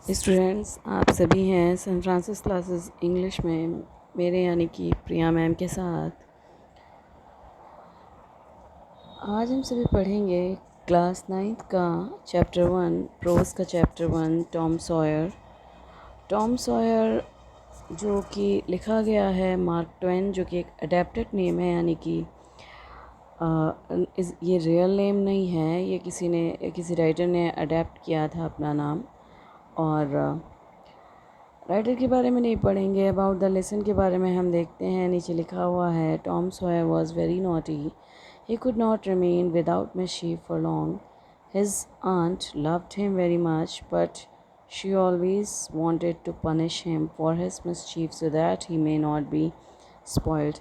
Students, आप सभी हैं सैन फ्रांसिस क्लासेस इंग्लिश में मेरे यानी कि प्रिया मैम के साथ। आज हम सभी पढ़ेंगे क्लास 9th का चैप्टर 1, प्रोज का chapter 1, Tom Sawyer. Tom Sawyer जो कि लिखा गया है मार्क ट्वेन, जो कि एक अडेप्टेड नेम है, यानी कि ये रियल नेम नहीं है, ये किसी राइटर ने अडेप्ट किया था अपना नाम। और राइटर के बारे में नहीं पढ़ेंगे, अबाउट द लेसन के बारे में हम देखते हैं। नीचे लिखा हुआ है, Tom Sawyer was very naughty, he could not remain without मिसchief for long, his aunt loved him very much, but she always wanted to punish him for his mischief so that he may not be spoiled।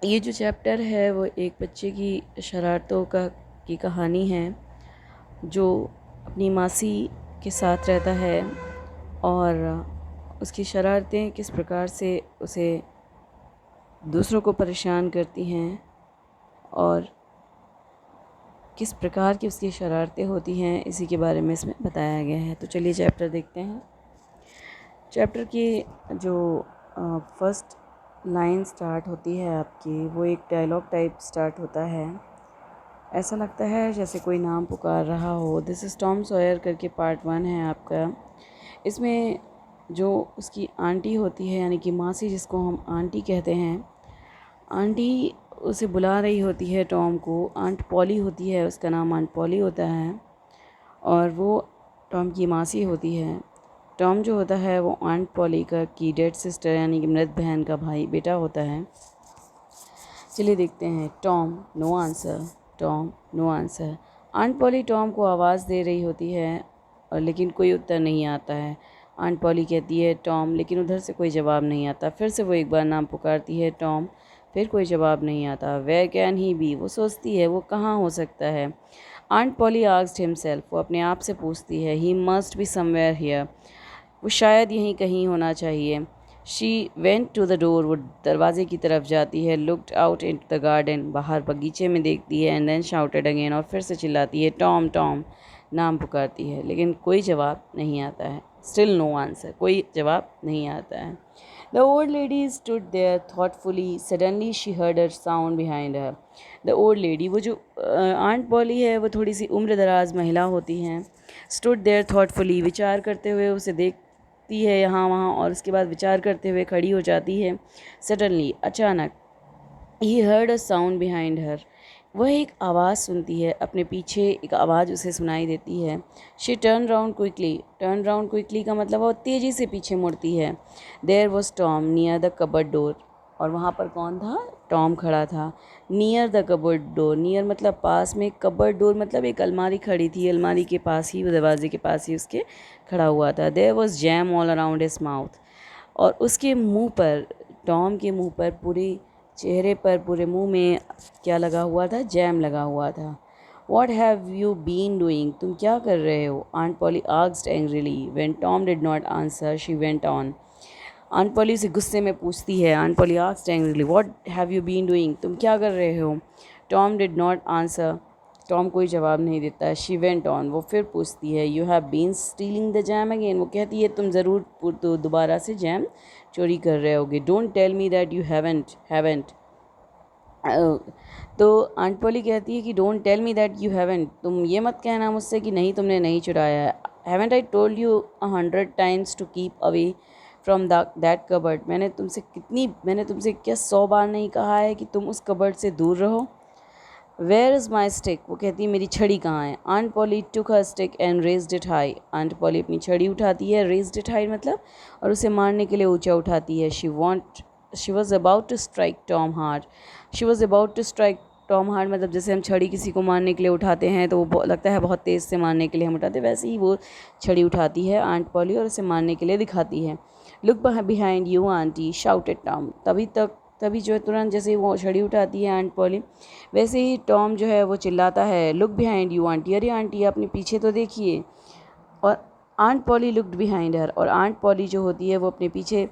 ये जो chapter है वो एक बच्चे की शरारतों की कहानी है, जो अपनी मासी के साथ रहता है और उसकी शरारतें किस प्रकार से उसे दूसरों को परेशान करती हैं और किस प्रकार की उसकी शरारतें होती हैं, इसी के बारे में इसमें बताया गया है। तो चलिए चैप्टर देखते हैं। चैप्टर की जो फर्स्ट लाइन स्टार्ट होती है आपकी, वो एक डायलॉग टाइप स्टार्ट होता है। ऐसा लगता है जैसे कोई नाम पुकार रहा हो। दिस इज़ टॉम सॉयर करके पार्ट 1 है आपका। इसमें जो उसकी आंटी होती है, यानी कि मासी, जिसको हम आंटी कहते हैं, आंटी उसे बुला रही होती है टॉम को। आंट पॉली होती है, उसका नाम आंट पॉली होता है और वो टॉम की मासी होती है। टॉम जो होता है वो आंट पॉली की डेड सिस्टर, यानी कि मृत बहन का भाई बेटा होता है। चलिए देखते हैं। Tom no answer, Tom no answer. Aunt Polly Tom को आवाज़ दे रही होती है और लेकिन कोई उत्तर नहीं आता है। आंट पॉली कहती है टॉम, लेकिन उधर से कोई जवाब नहीं आता। फिर से वो एक बार नाम पुकारती है टॉम, फिर कोई जवाब नहीं आता। वेयर कैन ही बी, वो सोचती है वो कहाँ हो सकता है। आंट पॉली आस्क्ड हिमसेल्फ, वो अपने आप से पूछती है, he must be somewhere here, वो शायद यहीं कहीं होना चाहिए। She went to the door, वो दरवाजे की तरफ जाती है। Looked out into the garden, बाहर बगीचे में देखती है। एंड देन शाउटेड अगेन, और फिर से चिल्लाती है टॉम टॉम, नाम पुकारती है, लेकिन कोई जवाब नहीं आता है। स्टिल नो आंसर, कोई जवाब नहीं आता है। The old lady stood there thoughtfully, suddenly she heard a sound behind her. The old lady, वो जो आंट पॉली है, वो थोड़ी सी उम्र दराज महिला होती हैं। स्टूड देयर थॉटफुली, विचार करते हुए उसे देखती है यहाँ वहाँ, और उसके बाद विचार करते हुए खड़ी हो जाती है। सडनली, अचानक, he heard a sound behind हर, वह एक आवाज़ सुनती है, अपने पीछे एक आवाज़ उसे सुनाई देती है। She turn round quickly, turn round quickly का मतलब वो तेज़ी से पीछे मुड़ती है। There was Tom near the cupboard door, और वहाँ पर कौन था? टॉम खड़ा था। Near the cupboard door, near मतलब पास में, कबर्ड डोर मतलब एक अलमारी खड़ी थी, अलमारी के पास ही, दरवाजे के पास ही उसके खड़ा हुआ था। There was jam all around his mouth, और उसके मुंह पर, टॉम के मुंह पर, पूरे चेहरे पर, पूरे मुंह में क्या लगा हुआ था? जैम लगा हुआ था। What have you been doing, तुम क्या कर रहे हो? Aunt Polly asked angrily. When Tom did not answer she went on, aunt Polly उसे गुस्से में पूछती है। Aunt Polly asked angrily, what have you been doing, तुम क्या कर रहे हो? Tom did not answer, Tom कोई जवाब नहीं देता है। शी वेंट ऑन, वो फिर पूछती है, you have been stealing the jam again, वो कहती है तुम ज़रूर तो दोबारा से जैम चोरी कर रहे होगे। Don't tell me that you haven't. तो आंट पॉली कहती है कि don't tell me that you haven't, तुम ये मत कहना मुझसे कि नहीं, तुमने नहीं चुराया है। Haven't I told you 100 times to keep away from that cupboard, मैंने तुमसे क्या 100 बार नहीं कहा है कि तुम उस कबर्ड से दूर रहो। वेयर इज़ माई स्टिक, वो कहती है मेरी छड़ी कहाँ है। Aunt Polly took her stick and raised it high, aunt Polly अपनी छड़ी उठाती है, रेज्ड इट हाई मतलब, और उसे मारने के लिए ऊंचा उठाती है। She was about to strike Tom hard, she was about to strike Tom hard मतलब जैसे हम छड़ी किसी को मारने के लिए उठाते हैं तो वो लगता है बहुत तेज़ से मारने के लिए हम उठाते हैं, वैसे ही वो छड़ी उठाती है आंट पॉली और उसे मारने के लिए दिखाती है। Look behind you aunty, shouted Tom, तभी जो है तुरंत जैसे वो छड़ी उठाती है आंट पॉली, वैसे ही टॉम जो है वो चिल्लाता है, लुक बिहाइंड यू आंटी, अरे आंटी अपने पीछे तो देखिए। और aunt Polly looked behind her, और आंट पॉली जो होती है वो अपने पीछे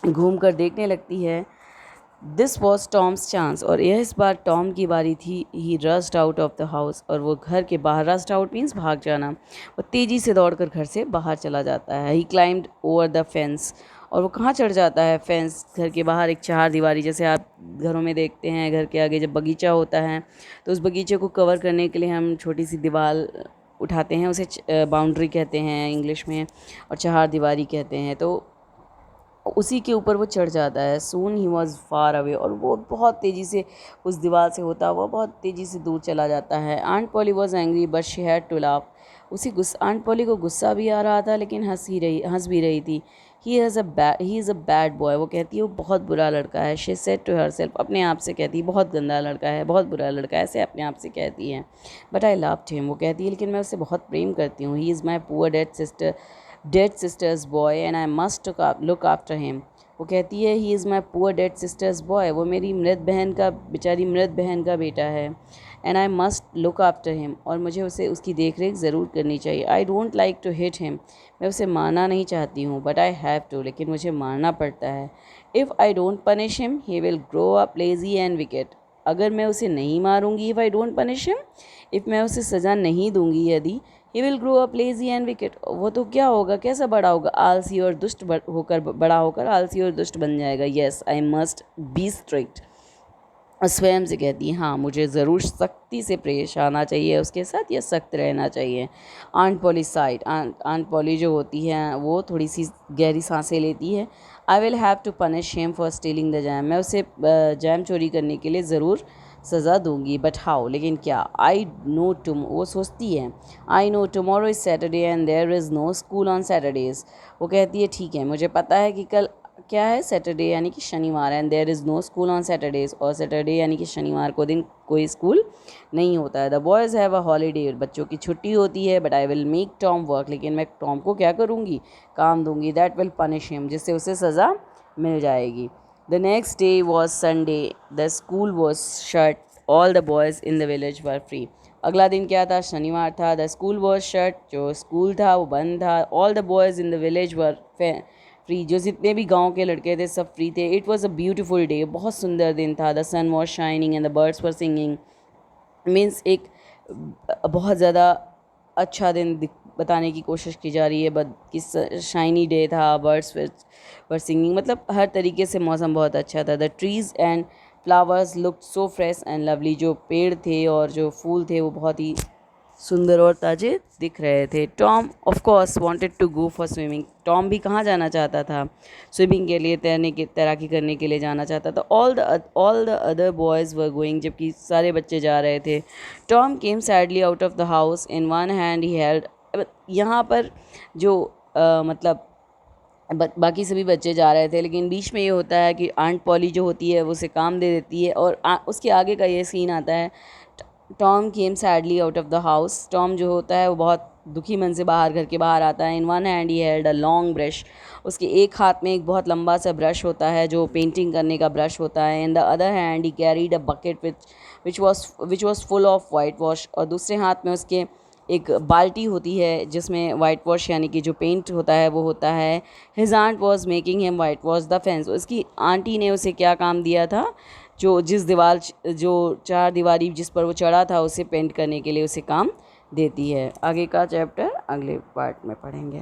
घूम कर देखने लगती है। दिस वॉज टॉम्स चांस, और यह इस बार टॉम की बारी थी। ही rushed out of the house, और वो घर के बाहर, रस्ड आउट मीन्स भाग जाना, वो तेज़ी से दौड़कर घर से बाहर चला जाता है। ही क्लाइम्ड ओवर द फेंस, और वो कहाँ चढ़ जाता है? फेंस, घर के बाहर एक चार दीवारी, जैसे आप घरों में देखते हैं घर के आगे जब बगीचा होता है तो उस बगीचे को कवर करने के लिए हम छोटी सी दीवार उठाते हैं, उसे बाउंड्री कहते हैं इंग्लिश में, और चार दीवारी कहते हैं। तो उसी के ऊपर वो चढ़ जाता है। सून ही वॉज फार अवे, और वो बहुत तेज़ी से उस दीवार से होता हुआ बहुत तेज़ी से दूर चला जाता है। Aunt Polly was angry but she had to laugh, aunt Polly को गुस्सा भी आ रहा था लेकिन हंस भी रही थी। He is a bad boy, वो कहती है वो बहुत बुरा लड़का है। शी सेड टू हरसेल्फ, अपने आप से कहती है बहुत गंदा लड़का है, बहुत बुरा लड़का है, ऐसे अपने आप से कहती है। बट आई लव्ड हिम, वो कहती है लेकिन मैं उससे बहुत प्रेम करती हूँ। He is my poor dead sister's boy and I must look after him, वो कहती है he is my poor dead sister's boy, वो मेरी बेचारी मृत बहन का बेटा है। And I must look after him, और मुझे उसकी देख रेख ज़रूर करनी चाहिए। I don't like to hit him, मैं उसे मारना नहीं चाहती हूँ, बट आई हैव टू, लेकिन मुझे मारना पड़ता है। If I don't punish him he will grow up lazy and wicked, अगर मैं उसे नहीं मारूंगी, if I don't punish him, if मैं उसे सज़ा नहीं दूंगी यदि, he will grow up lazy and wicked, वो तो क्या होगा, कैसा बड़ा होगा? आलसी और दुष्ट बड़ा होकर आलसी और दुष्ट बन जाएगा। Yes I must be strict, स्वयं से कहती है हाँ मुझे ज़रूर सख्ती से पेश आना चाहिए उसके साथ, या सख्त रहना चाहिए। Aunt Polly side, aunt Polly जो होती है वो थोड़ी सी गहरी सांसें लेती है। I will have to punish him for stealing the jam, मैं उसे जैम चोरी करने के लिए ज़रूर सज़ा दूंगी, बट हाउ, लेकिन क्या? आई नो टुम, वो सोचती है I know tomorrow is Saturday and there is no school on Saturdays, वो कहती है ठीक है मुझे पता है कि कल क्या है, सैटरडे यानी कि शनिवार है, and there is no school on Saturdays, और सैटरडे यानी कि शनिवार को दिन कोई स्कूल नहीं होता है। The boys have a holiday, बच्चों की छुट्टी होती है। But I will make Tom work, लेकिन मैं टॉम को क्या करूँगी? काम दूंगी। दैट विल पनिश हिम, जिससे उसे सज़ा मिल जाएगी। The next day was Sunday, the school was shut, all the boys in the village were free, अगला दिन क्या था? शनिवार था। द स्कूल वॉज शट, जो स्कूल था वो बंद था। All the boys in the village were free, जो जितने भी गांव के लड़के थे सब फ्री थे। It was a beautiful day, बहुत सुंदर दिन था। The sun was shining and the birds were singing, means एक बहुत ज़्यादा अच्छा दिन बताने की कोशिश की जा रही है। बट किस शाइनी डे था, बर्ड्स वर सिंगिंग, मतलब हर तरीके से मौसम बहुत अच्छा था। The trees and flowers looked so fresh and lovely, जो पेड़ थे और जो फूल थे वो बहुत ही सुंदर और ताजे दिख रहे थे। Tom of course wanted to go for swimming, Tom भी कहाँ जाना चाहता था? स्विमिंग के लिए, तैराकी करने के लिए जाना चाहता था। All the other boys were going, जबकि सारे बच्चे जा रहे थे। Tom came sadly out of the house, in one hand he held, यहाँ पर जो मतलब बाकी सभी बच्चे जा रहे थे, लेकिन बीच में ये होता है कि आंट पॉली जो होती है वो उसे काम दे देती है, और उसके आगे का ये सीन आता है। Tom came sadly out of the house, Tom जो होता है वो बहुत दुखी मन से घर के बाहर आता है। In one hand he held a long brush, उसके एक हाथ में एक बहुत लंबा सा ब्रश होता है जो पेंटिंग करने का ब्रश होता है। In the other hand he carried a bucket which was full of white wash, और दूसरे हाथ में उसके एक बाल्टी होती है जिसमें वाइट वॉश यानी कि जो पेंट होता है वो होता है। His aunt was making him white wash the fence, उसकी आंटी ने उसे क्या काम दिया था? जो चार दीवारी जिस पर वो चढ़ा था उसे पेंट करने के लिए उसे काम देती है। आगे का चैप्टर अगले पार्ट में पढ़ेंगे।